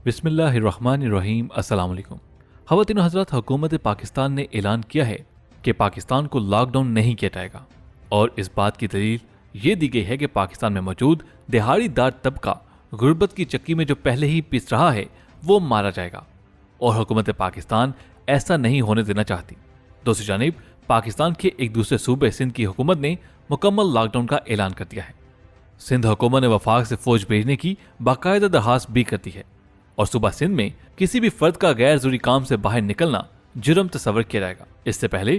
बिस्मिल्लाहिर्रहमानिर्रहीम। अस्सलाम वालेकुम। ख़वातीन व हज़रात, हुकूमत पाकिस्तान ने ऐलान किया है कि पाकिस्तान को लॉकडाउन नहीं किया जाएगा और इस बात की दलील ये दी गई है कि पाकिस्तान में मौजूद दिहाड़ीदार तबका गुर्बत की चक्की में जो पहले ही पिस रहा है वो मारा जाएगा और हुकूमत पाकिस्तान ऐसा नहीं होने देना चाहती। दूसरी जानिब पाकिस्तान के एक दूसरे सूबे सिंध की हुकूमत ने मुकम्मल लॉकडाउन का ऐलान कर दिया है। सिंध हुकूमत ने वफाक से फौज भेजने की बाकायदा दरखास्त भी कर दी है और सूबा सिंध में किसी भी फर्द का गैर जरूरी काम से बाहर निकलना जुर्म तस्वर किया जाएगा। इससे पहले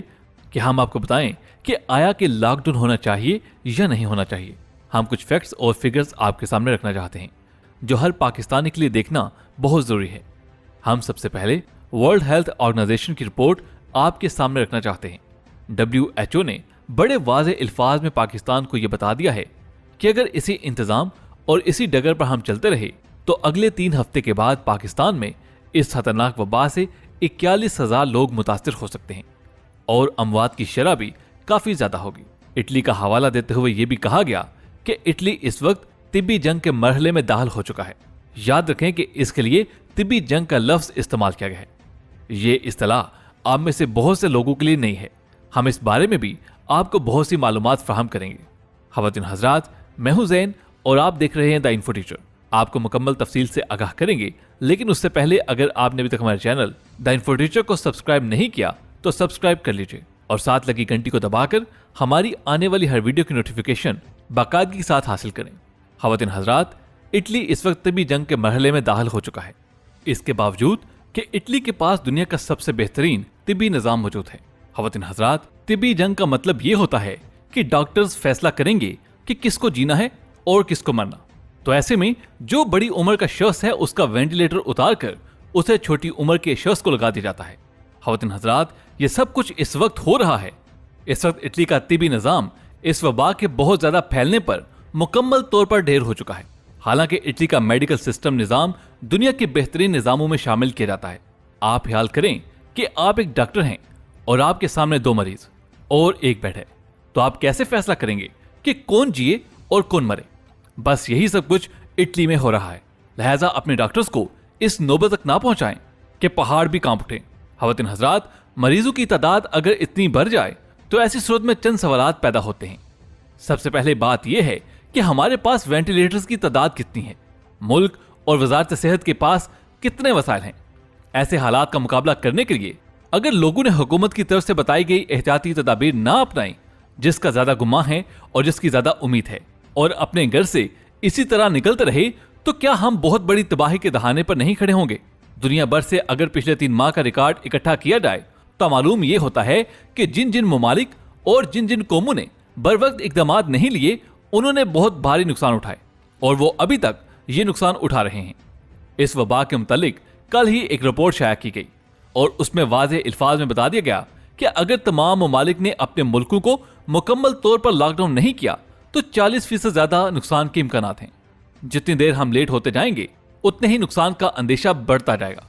कि हम आपको बताएं कि आया कि लॉकडाउन होना चाहिए या नहीं होना चाहिए, हम कुछ फैक्ट्स और फिगर्स आपके सामने रखना चाहते हैं जो हर पाकिस्तानी के लिए देखना बहुत जरूरी है। हम सबसे पहले वर्ल्ड हेल्थ ऑर्गेनाइजेशन की रिपोर्ट आपके सामने रखना चाहते हैं। WHO ने बड़े वाज़ेह अल्फाज में पाकिस्तान को यह बता दिया है कि अगर इसी इंतजाम और इसी डगर पर हम चलते रहे तो अगले 3 हफ्ते के बाद पाकिस्तान में इस खतरनाक वबा से 41,000 लोग मुतासिर हो सकते हैं और अमवात की शरह भी काफी ज्यादा होगी। इटली का हवाला देते हुए यह भी कहा गया कि इटली इस वक्त तिब्बी जंग के मरहले में दाखिल हो चुका है। याद रखें कि इसके लिए तिब्बी जंग का लफ्ज इस्तेमाल किया गया है। ये इस्तेलाह आप में से बहुत से लोगों के लिए नहीं है। हम इस बारे में भी आपको बहुत सी मालूमात फराहम करेंगे। ख़वातीन हज़रात, मैं हूं ज़ैन और आप देख रहे हैं द इन्फो टीचर। आपको मुकम्मल तफसील से आगाह करेंगे, लेकिन उससे पहले अगर आपने अभी तक हमारे चैनल द इन्फो टीचर को सब्सक्राइब नहीं किया तो सब्सक्राइब कर लीजिए और साथ लगी घंटी को दबाकर हमारी आने वाली हर वीडियो की नोटिफिकेशन बाकायदगी के साथ हासिल करें। ख़वातीन हज़रात, इटली इस वक्त तिब्बी जंग के मरहले में दाखिल हो चुका है। इसके बावजूद कि इटली के पास दुनिया का सबसे बेहतरीन तिब्बी निज़ाम मौजूद है। ख़वातीन हज़रात, तिब्बी जंग का मतलब ये होता है कि डॉक्टर्स फैसला करेंगे कि किसको जीना है और किसको मरना। तो ऐसे में जो बड़ी उम्र का शख्स है उसका वेंटिलेटर उतार कर उसे छोटी उम्र के शख्स को लगा दिया जाता है। ख़वातीन हज़रात, ये सब कुछ इस वक्त हो रहा है। इस वक्त इटली का तिब्बी निज़ाम इस वबा के बहुत ज्यादा फैलने पर मुकम्मल तौर पर ढेर हो चुका है। हालांकि इटली का मेडिकल सिस्टम निज़ाम दुनिया के बेहतरीन निज़ामों में शामिल किया जाता है। आप ख्याल करें कि आप एक डॉक्टर हैं और आपके सामने 2 मरीज और एक बेड है, तो आप कैसे फैसला करेंगे कि कौन जिए और कौन मरे? बस यही सब कुछ इटली में हो रहा है। लिहाजा अपने डॉक्टर्स को इस नौबत तक ना पहुंचाएं कि पहाड़ भी कांप उठे। ख़वातीन हज़रात, मरीजों की तादाद अगर इतनी बढ़ जाए तो ऐसी सूरत में चंद सवालात पैदा होते हैं। सबसे पहले बात यह है कि हमारे पास वेंटिलेटर्स की तादाद कितनी है, मुल्क और वजारत सेहत के पास कितने वसाइल हैं। ऐसे हालात का मुकाबला करने के लिए अगर लोगों ने हुकूमत की तरफ से बताई गई एहतियाती तदाबीर ना अपनाई, जिसका ज्यादा गुमान है और जिसकी ज्यादा उम्मीद है, और अपने घर से इसी तरह निकलते रहे, तो क्या हम बहुत बड़ी तबाही के दहाने पर नहीं खड़े होंगे? दुनिया भर से अगर पिछले 3 माह का रिकॉर्ड इकट्ठा किया जाए तो मालूम यह होता है कि जिन जिन ममालिक और जिन जिन कौमों ने बर वक्त इकदाम नहीं लिए उन्होंने बहुत भारी नुकसान उठाए और वो अभी तक ये नुकसान उठा रहे हैं। इस वबा के मुतालिक कल ही एक रिपोर्ट शाया की गई और उसमें वाज़ेह अल्फाज में बता दिया गया कि अगर तमाम ममालिक ने अपने मुल्कों को मुकम्मल तौर पर लॉकडाउन नहीं किया तो 40% ज्यादा नुकसान के इम्कानात हैं। जितनी देर हम लेट होते जाएंगे उतने ही नुकसान का अंदेशा बढ़ता जाएगा।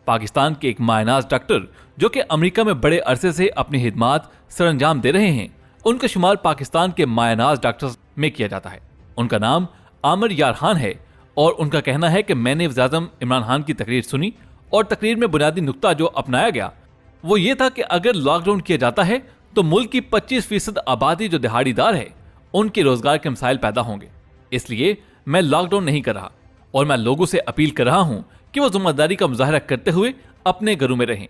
पाकिस्तान के एक मायनाज डॉक्टर जो कि अमेरिका में बड़े अरसे से अपनी खिदमात सरअंजाम दे रहे हैं, उनका शुमार पाकिस्तान के मायनाज डॉक्टर्स में किया जाता है। उनका नाम आमिर यार खान है और उनका कहना है कि मैंने वज़ीर-ए-आज़म इमरान खान की तकरीर सुनी और तकरीर में बुनियादी नुक्ता जो अपनाया गया वो ये था कि अगर लॉकडाउन किया जाता है तो मुल्क की 25% आबादी जो दिहाड़ीदार है उनके रोजगार के मसाइल पैदा होंगे। इसलिए मैं लॉकडाउन नहीं कर रहा और मैं लोगों से अपील कर रहा हूं कि वो जिम्मेदारी का मुजाहरा करते हुए अपने घरों में रहें,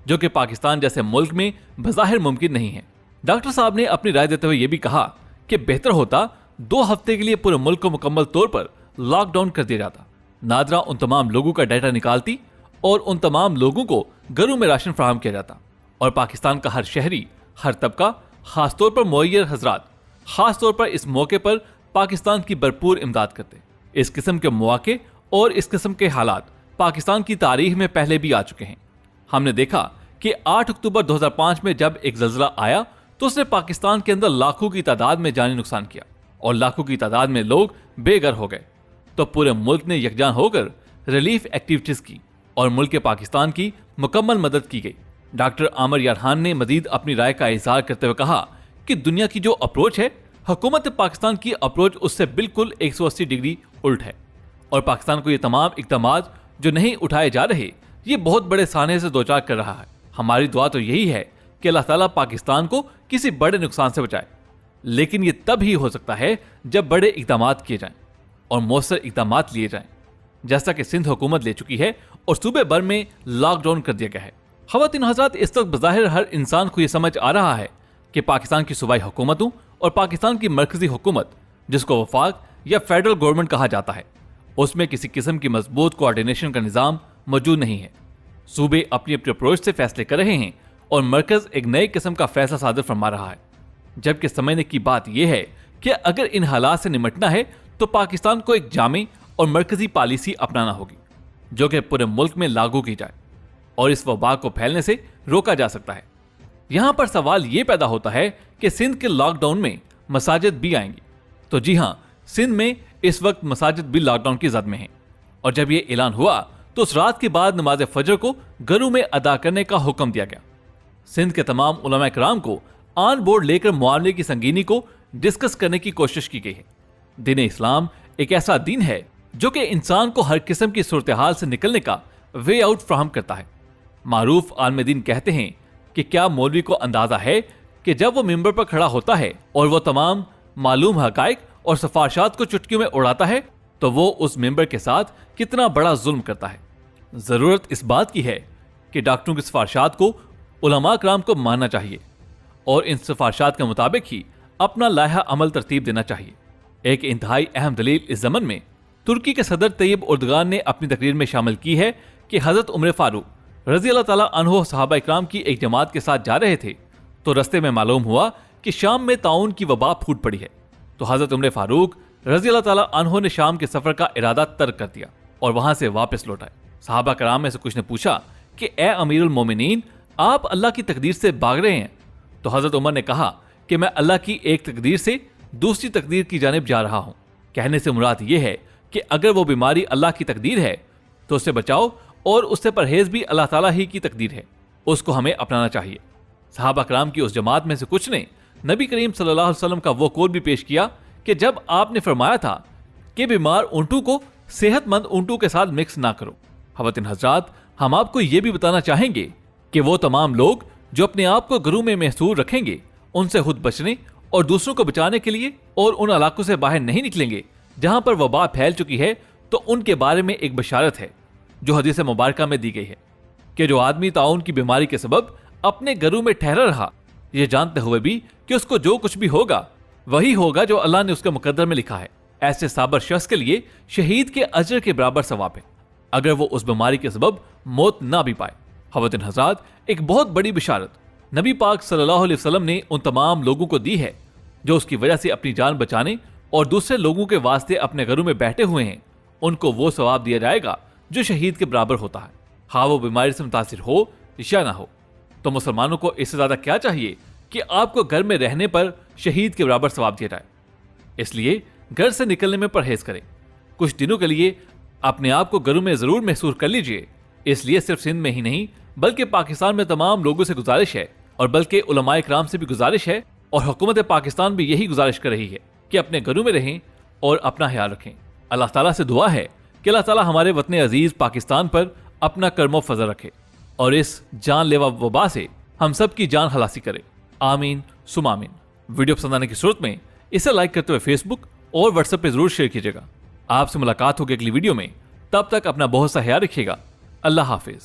जो कि पाकिस्तान जैसे मुल्क में बज़ाहिर मुमकिन नहीं है। डॉक्टर साहब ने अपनी राय देते हुए यह भी कहा कि बेहतर होता 2 हफ्ते के लिए पूरे मुल्क को मुकम्मल तौर पर लॉकडाउन कर दिया जाता। नादरा उन तमाम लोगों का डाटा निकालती और उन तमाम लोगों को घरों में राशन फराहम किया जाता और पाकिस्तान का हर शहरी, हर तबका, खासतौर पर मुअय्यर हजरात खासतौर पर इस मौके पर पाकिस्तान की भरपूर इमदाद करते। इस किस्म के मौके और इस किस्म के हालात पाकिस्तान की तारीख में पहले भी आ चुके हैं। हमने देखा कि 8 अक्टूबर 2005 में जब एक ज़ल्ज़ला आया तो उसने पाकिस्तान के अंदर लाखों की तादाद में जानी नुकसान किया और लाखों की तादाद में लोग बेघर हो गए। तो पूरे मुल्क ने यकजान होकर रिलीफ एक्टिविटीज की और मुल्क पाकिस्तान की मुकम्मल मदद की गई। डॉक्टर आमिर यार खान ने मजीद अपनी राय का इजहार करते हुए कहा कि दुनिया की जो अप्रोच है, हुकूमत पाकिस्तान की अप्रोच उससे बिल्कुल 180 डिग्री उल्ट है और पाकिस्तान को ये तमाम इक़दामात जो नहीं उठाए जा रहे, ये बहुत बड़े साने से दो चार कर रहा है। हमारी दुआ तो यही है कि अल्लाह ताला पाकिस्तान को किसी बड़े नुकसान से बचाए, लेकिन ये तब ही हो सकता है जब बड़े इकदाम किए जाएं और मौसर इकदाम लिए जाएं, जैसा कि सिंध हुकूमत ले चुकी है और सूबे भर में लॉकडाउन कर दिया गया है। ख़वातीन हज़रात, इस वक्त बज़ाहिर हर इंसान को यह समझ आ रहा है कि पाकिस्तान की सूबाई हुकूमतों और पाकिस्तान की मरकजी हुकूमत, जिसको वफाक या फेडरल गवर्नमेंट कहा जाता है, उसमें किसी किस्म की मजबूत कोऑर्डिनेशन का निज़ाम मौजूद नहीं है। सूबे अपनी अपनी अप्रोच से फैसले कर रहे हैं और मरकज एक नए किस्म का फैसला सादर फरमा रहा है। जबकि समझने की बात यह है कि अगर इन हालात से निमटना है तो पाकिस्तान को एक जामी और मरकजी पॉलिसी अपनाना होगी जो कि पूरे मुल्क में लागू की जाए और इस वबा को फैलने से रोका जा सकता है। यहां पर सवाल यह पैदा होता है कि सिंध के लॉकडाउन में मसाजिद भी आएंगी। तो जी हां, सिंध में इस वक्त मसाजिद भी लॉकडाउन की जद में हैं और जब यह ऐलान हुआ तो उस रात के बाद नमाज फजर को घरों में अदा करने का हुक्म दिया गया। सिंध के तमाम उलमा कराम को ऑन बोर्ड लेकर मामले की संगीनी को डिस्कस करने की कोशिश की गई है। दीन इस्लाम एक ऐसा दीन है जो कि इंसान को हर किस्म की सूरत हाल से निकलने का वे आउट फ्राहम करता है। मारूफ आलम दीन कहते हैं कि क्या मौलवी को अंदाजा है कि जब वो मिंबर पर खड़ा होता है और वो तमाम मालूम हकाइक और सिफारिशात को चुटकियों में उड़ाता है तो वो उस मिंबर के साथ कितना बड़ा जुल्म करता है। जरूरत इस बात की है कि डॉक्टरों की सिफारिशात को उलमा कराम को मानना चाहिए और इन सिफारिशात के मुताबिक ही अपना लाहा अमल तरतीब देना चाहिए। एक इंतहाई अहम दलील इस ज़मन में तुर्की के सदर तैयब उर्दगान ने अपनी तकरीर में शामिल की है कि हजरत उमर फारूक रजी अल्लाह ताला अन्हो सहाबा इकराम की एक जमात के साथ जा रहे थे तो रस्ते में मालूम हुआ कि शाम में ताउन की वबा फूट पड़ी है। तो हजरत उमर फारूक रजी अल्लाह ताला अन्हो ने शाम के सफर का इरादा तर्क कर दिया और वहां से वापस लौट आए। सहाबा कराम में से कुछ ने पूछा कि ए अमीरुल मोमिनीन, आप अल्लाह की तकदीर से भाग रहे हैं? तो हजरत उमर ने कहा कि मैं अल्लाह की एक तकदीर से दूसरी तकदीर की जानिब जा रहा हूं। कहने से मुराद यह है कि अगर वो बीमारी अल्लाह की तकदीर है तो उससे बचाओ और उससे परहेज भी अल्लाह ताला ही की तकदीर है, उसको हमें अपनाना चाहिए। सहाबा कराम की उस जमात में से कुछ ने नबी करीम सल्लल्लाहु अलैहि वसल्लम का वो कौल भी पेश किया कि जब आपने फरमाया था कि बीमार ऊंटों को सेहतमंद ऊंटों के साथ मिक्स ना करो। ख़वातीन हज़रात, हम आपको यह भी बताना चाहेंगे कि वो तमाम लोग जो अपने आप को घरों में महसूर रखेंगे, उनसे खुद बचने और दूसरों को बचाने के लिए और उन इलाकों से बाहर नहीं निकलेंगे जहां पर वबा फैल चुकी है, तो उनके बारे में एक बशारत है जो हदीस मुबारका में दी गई है कि जो आदमी ताउन की बीमारी के सबब अपने घरों में ठहरा रहा, ये जानते हुए भी कि उसको जो कुछ भी होगा वही होगा जो अल्लाह ने उसके मुकद्दर में लिखा है, ऐसे साबर शख्स के लिए शहीद के अजर के बराबर सवाब है अगर वो उस बीमारी के सबब मौत ना भी पाए। ख़वातीन हज़रात, एक बहुत बड़ी बिशारत नबी पाक सल्लल्लाहु अलैहि वसल्लम ने उन तमाम लोगों को दी है जो उसकी वजह से अपनी जान बचाने और दूसरे लोगों के वास्ते अपने घरों में बैठे हुए हैं। उनको वो सवाब दिया जाएगा जो शहीद के बराबर होता है, हाँ वो बीमारी से मुतासिर हो या ना हो। तो मुसलमानों को इससे ज्यादा क्या चाहिए कि आपको घर में रहने पर शहीद के बराबर सवाब दिया जाए। इसलिए घर से निकलने में परहेज करें। कुछ दिनों के लिए अपने आप को घरों में जरूर महसूस कर लीजिए। इसलिए सिर्फ सिंध में ही नहीं बल्कि पाकिस्तान में तमाम लोगों से गुजारिश है और बल्कि उलमाए कराम से भी गुजारिश है और हुकूमत पाकिस्तान भी यही गुजारिश कर रही है कि अपने घरों में रहें और अपना ख्याल रखें। अल्लाह ताला से दुआ है कि अल्लाह ताला हमारे वतन अजीज पाकिस्तान पर अपना करमो फजल रखे और इस जानलेवा वबा से हम सब की जान खलासी करे। आमीन सुम आमीन। वीडियो पसंद आने की सूरत में इसे लाइक करते हुए फेसबुक और व्हाट्सएप पे जरूर शेयर कीजिएगा। आपसे मुलाकात होगी अगली वीडियो में, तब तक अपना बहुत सा ख्याल रखिएगा। अल्लाह हाफिज।